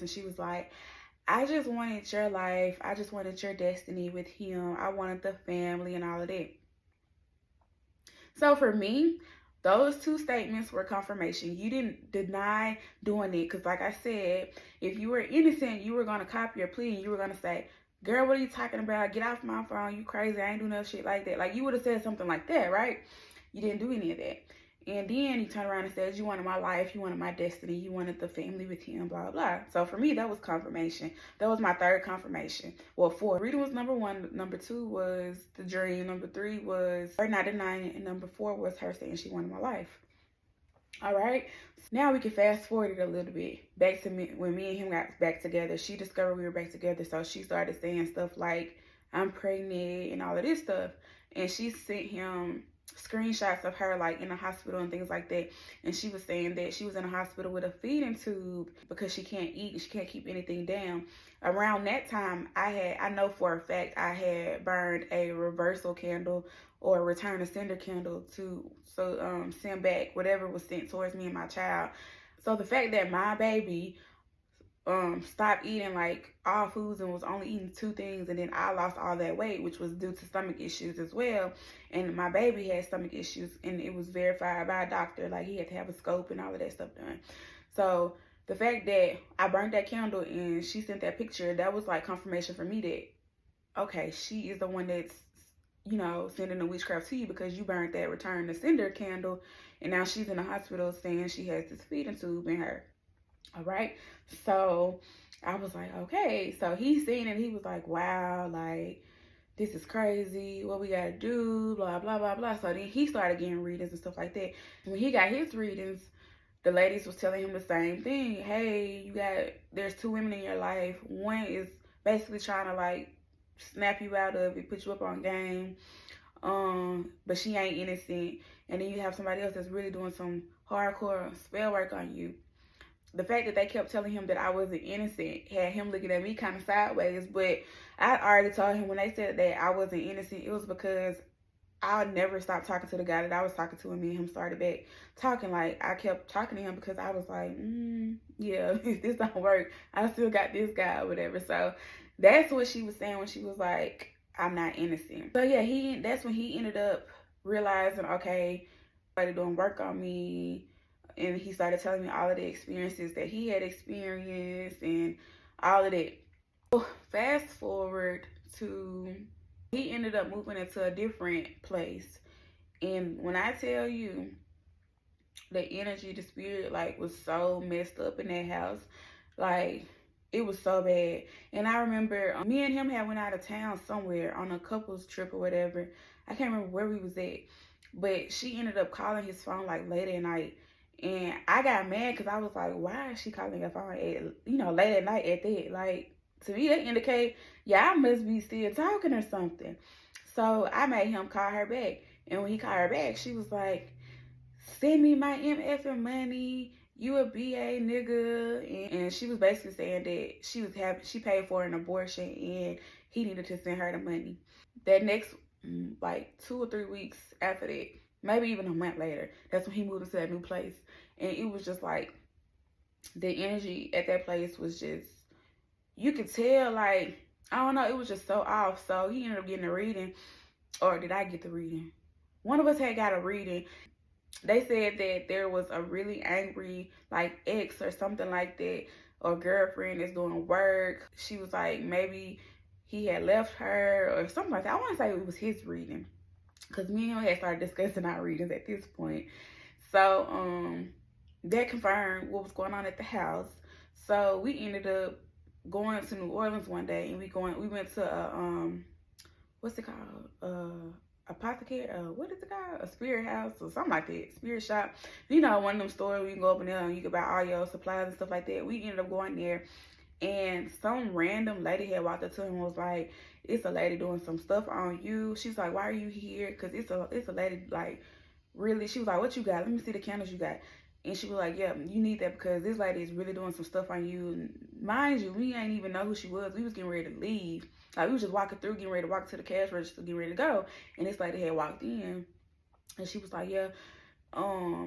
And she was like, I just wanted your life. I just wanted your destiny with him. I wanted the family and all of that. So for me, those two statements were confirmation. You didn't deny doing it, because like I said, if you were innocent, you were going to copy your plea and you were going to say, girl, what are you talking about? Get off my phone. You crazy. I ain't do no shit like that. Like, you would have said something like that, right? You didn't do any of that. And then he turned around and said, you wanted my life, you wanted my destiny, you wanted the family with him, blah, blah. So for me, that was confirmation. That was my third confirmation. Well, 4. Reading was number 1. Number 2 was the dream. Number 3 was her not denying it. And number 4 was her saying she wanted my life. All right. Now we can fast forward it a little bit. Back to me, when me and him got back together, she discovered we were back together. So she started saying stuff like, I'm pregnant and all of this stuff. And she sent him screenshots of her like in the hospital and things like that, and she was saying that she was in a hospital with a feeding tube because she can't eat, she can't keep anything down. Around that time, I know for a fact I had burned a reversal candle or a return to sender candle to send back whatever was sent towards me and my child. So the fact that my baby stopped eating like all foods and was only eating 2 things, and then I lost all that weight, which was due to stomach issues as well, and my baby had stomach issues, and it was verified by a doctor, like he had to have a scope and all of that stuff done. So the fact that I burnt that candle and she sent that picture, that was like confirmation for me that, okay, she is the one that's, you know, sending the witchcraft to you because you burnt that return to sender candle, and now she's in the hospital saying she has this feeding tube in her. All right. So I was like, okay. So he's seen it. He was like, wow, like, this is crazy. What we got to do, blah, blah, blah, blah. So then he started getting readings and stuff like that. When he got his readings, the ladies was telling him the same thing. Hey, there's 2 women in your life. One is basically trying to like snap you out of it, put you up on game. But she ain't innocent. And then you have somebody else that's really doing some hardcore spell work on you. The fact that they kept telling him that I wasn't innocent had him looking at me kind of sideways. But I already told him when they said that I wasn't innocent, it was because I never stopped talking to the guy that I was talking to, and me and him started back talking. Like, I kept talking to him because I was like, yeah, if this don't work, I still got this guy or whatever. So that's what she was saying when she was like, I'm not innocent. So yeah, that's when he ended up realizing, okay, started doing work on me. And he started telling me all of the experiences that he had experienced and all of that. So fast forward to, he ended up moving into a different place. And when I tell you, the energy, the spirit, like, was so messed up in that house. Like, it was so bad. And I remember me and him had went out of town somewhere on a couples trip or whatever. I can't remember where we was at. But she ended up calling his phone like late at night. And I got mad because I was like, why is she calling her phone at, you know, late at night at that? Like, to me, that indicate, yeah, I must be still talking or something. So I made him call her back. And when he called her back, she was like, send me my MFing money. You a BA nigga. And she was basically saying that she paid for an abortion and he needed to send her the money. That next, like 2 or 3 weeks after that, maybe even a month later, that's when he moved into that new place. And it was just like, the energy at that place was just, you could tell, like, I don't know, it was just so off. So he ended up getting a reading. Or did I get the reading? One of us had got a reading. They said that there was a really angry, like, ex or something like that, or girlfriend that's doing work. She was like, maybe he had left her or something like that. I want to say it was his reading, because me and him had started discussing our readings at this point. So that confirmed what was going on at the house. So we ended up going to New Orleans one day, and we went to a what's it called? Apothecary, what is it called? A spirit house or something like that. Spirit shop. You know, one of them stores where you can go up in there and you can buy all your supplies and stuff like that. We ended up going there, and some random lady had walked up to him and was like, it's a lady doing some stuff on you. She's like, why are you here? Because it's a lady, like, really. She was like, what you got? Let me see the candles you got. And she was like, yeah, you need that because this lady is really doing some stuff on you. And mind you, we ain't even know who she was. We was getting ready to leave. Like, we was just walking through, getting ready to walk to the cash register, getting ready to go. And this lady had walked in. And she was like, yeah,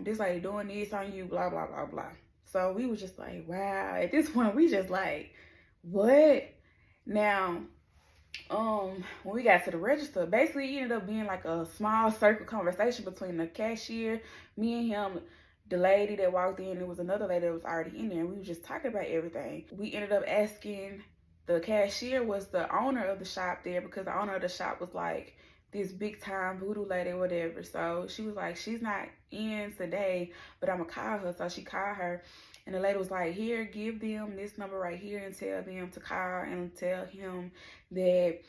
this lady doing this on you, blah, blah, blah, blah. So we was just like, wow. At this point, we just like, what? Now, when we got to the register, basically it ended up being like a small circle conversation between the cashier, me and him, the lady that walked in. There was another lady that was already in there, and we were just talking about everything. We ended up asking, the cashier was the owner of the shop there, because the owner of the shop was like this big time voodoo lady or whatever. So she was like, she's not in today, but I'm gonna call her. So she called her, and the lady was like, here, give them this number right here and tell them to call and tell him that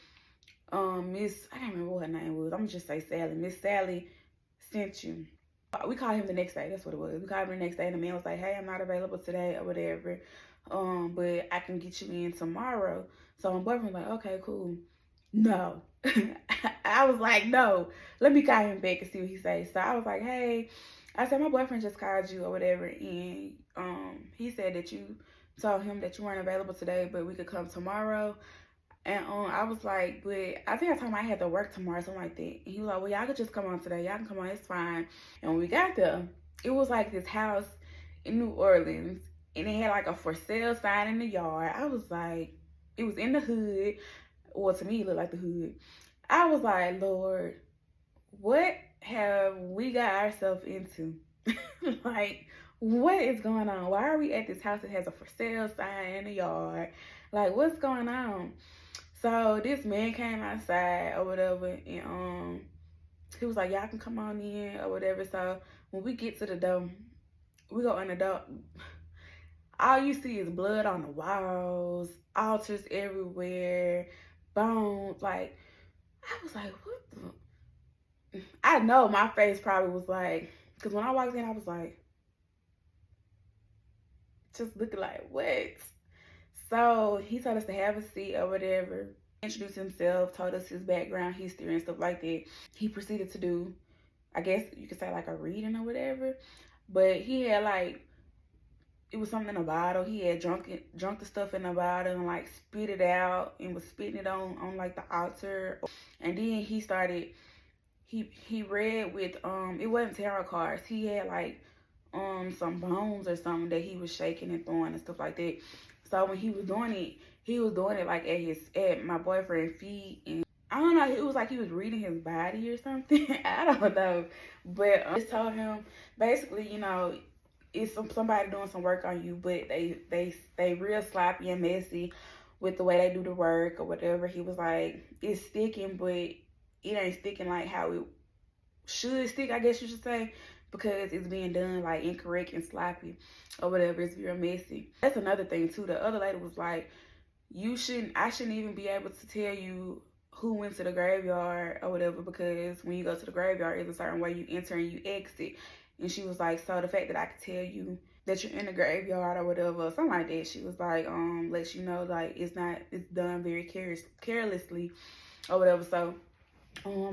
Miss, I can't remember what her name was. I'm gonna just say Sally. Miss Sally sent you. We called him the next day. That's what it was. We called him the next day, and the man was like, hey, I'm not available today or whatever. But I can get you in tomorrow. So my boyfriend was like, okay, cool. No. I was like, no. Let me call him back and see what he says. So I was like, hey, I said, my boyfriend just called you or whatever, and he said that you told him that you weren't available today, but we could come tomorrow. And I was like, but I think I told him I had to work tomorrow, something like that. And he was like, well, y'all could just come on today. Y'all can come on, it's fine. And when we got there, it was like this house in New Orleans, and it had like a for sale sign in the yard. I was like, it was in the hood. Well, to me, it looked like the hood. I was like, Lord, what have we got ourselves into? Like, what is going on? Why are we at this house that has a for sale sign in the yard? Like, what's going on? So this man came outside or whatever, and he was like, y'all can come on in or whatever. So when we get to the door, we go in the door. All you see is blood on the walls, altars everywhere, bones. Like, I was like, what the? I know my face probably was like, because when I walked in, I was like, just looking like, what? So he told us to have a seat or whatever, introduced himself, told us his background, history, and stuff like that. He proceeded to do, I guess you could say, like a reading or whatever. But he had like, it was something in a bottle. He had drunk the stuff in a bottle and like spit it out and was spitting it on like the altar. And then he started, he read with, it wasn't tarot cards. He had like some bones or something that he was shaking and throwing and stuff like that. So when he was doing it like at my boyfriend's feet, and I don't know, it was like he was reading his body or something. I don't know, but I just told him basically, you know, it's somebody doing some work on you, but they real sloppy and messy with the way they do the work or whatever. He was like, it's sticking, but it ain't sticking like how it should stick, I guess you should say, because it's being done like incorrect and sloppy or whatever. It's real messy. That's another thing too. The other lady was like, I shouldn't even be able to tell you who went to the graveyard or whatever, because when you go to the graveyard, it's a certain way you enter and you exit. And she was like, so the fact that I could tell you that you're in the graveyard or whatever, something like that, she was like, lets you know like it's done very carelessly or whatever. So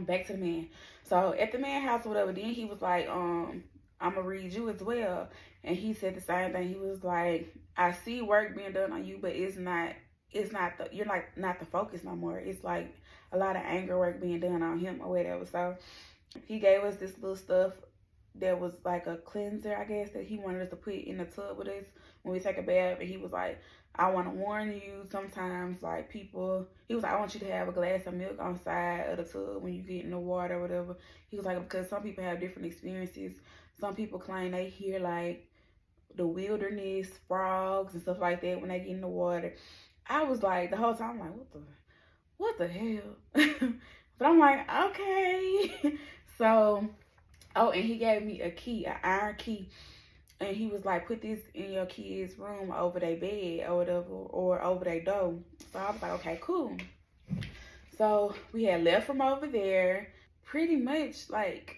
back to the man. So at the man house or whatever, then he was like, I'm gonna read you as well. And he said the same thing. He was like, I see work being done on you, but you're like not the focus no more. It's like a lot of anger work being done on him or whatever. So he gave us this little stuff that was like a cleanser, I guess, that he wanted us to put in the tub with us when we take a bath. And he was like, I want to warn you, sometimes like people, he was like, I want you to have a glass of milk on the side of the tub when you get in the water or whatever. He was like, because some people have different experiences. Some people claim they hear like the wilderness, frogs and stuff like that when they get in the water. I was like, the whole time, I'm like, what the hell? But I'm like, okay. So, oh, and he gave me a key, an iron key. And he was like, put this in your kid's room over their bed or whatever, or over their door. So I was like, okay, cool. So we had left from over there. Pretty much like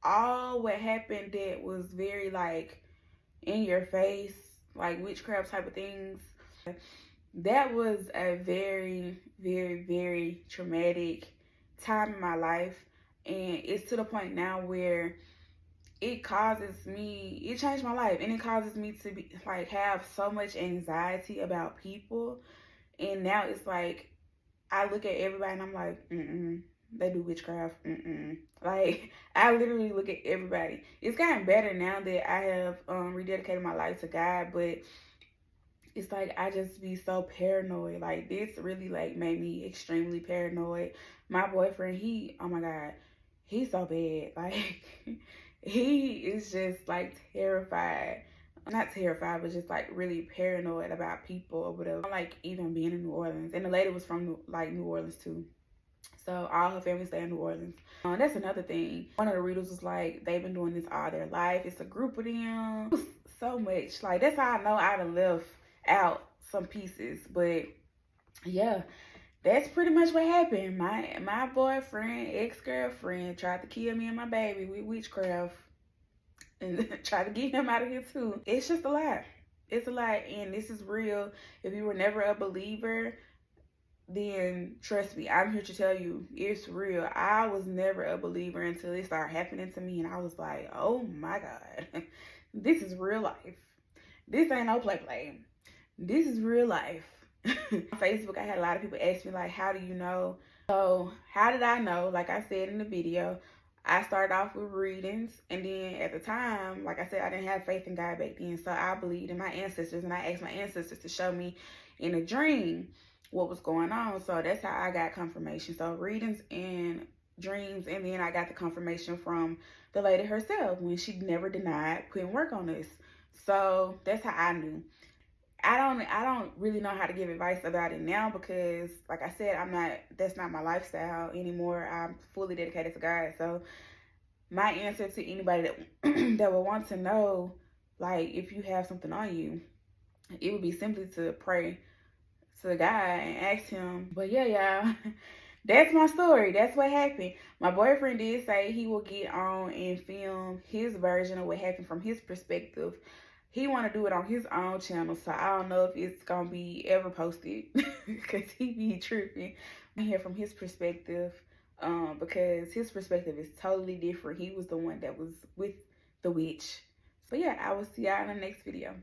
all what happened that was very like in your face, like witchcraft type of things. That was a very, very, very traumatic time in my life. And it's to the point now where it changed my life, and it causes me to be like have so much anxiety about people. And now it's like I look at everybody and I'm like, they do witchcraft. Like, I literally look at everybody. It's gotten better now that I have rededicated my life to God, but it's like I just be so paranoid. Like, this really like made me extremely paranoid. My boyfriend, oh my God, he's so bad. Like, he is just like terrified. Not terrified, but just like really paranoid about people or whatever. Like, even being in New Orleans. And the lady was from like New Orleans too. So all her family stay in New Orleans. That's another thing. One of the readers was like, they've been doing this all their life. It's a group of them. It was so much. Like, that's how I know I done left out some pieces. But yeah, that's pretty much what happened. My boyfriend, ex-girlfriend, tried to kill me and my baby with witchcraft. And tried to get him out of here too. It's just a lie. It's a lie. And this is real. If you were never a believer, then trust me, I'm here to tell you, it's real. I was never a believer until it started happening to me, and I was like, oh my God, this is real life. This ain't no play. This is real life. On Facebook, I had a lot of people ask me, like, how do you know? So how did I know? Like I said in the video, I started off with readings, and then at the time, like I said, I didn't have faith in God back then, so I believed in my ancestors, and I asked my ancestors to show me in a dream what was going on. So that's how I got confirmation. So readings and dreams, and then I got the confirmation from the lady herself when she never denied putting work on this. So that's how I knew. I don't really know how to give advice about it now because, like I said, that's not my lifestyle anymore. I'm fully dedicated to God. So my answer to anybody that that would want to know, like, if you have something on you, it would be simply to pray to God and ask him. But yeah, y'all, that's my story. That's what happened. My boyfriend did say he will get on and film his version of what happened from his perspective. He want to do it on his own channel, so I don't know if it's going to be ever posted because he be tripping. I hear from his perspective because his perspective is totally different. He was the one that was with the witch. So yeah, I will see y'all in the next video.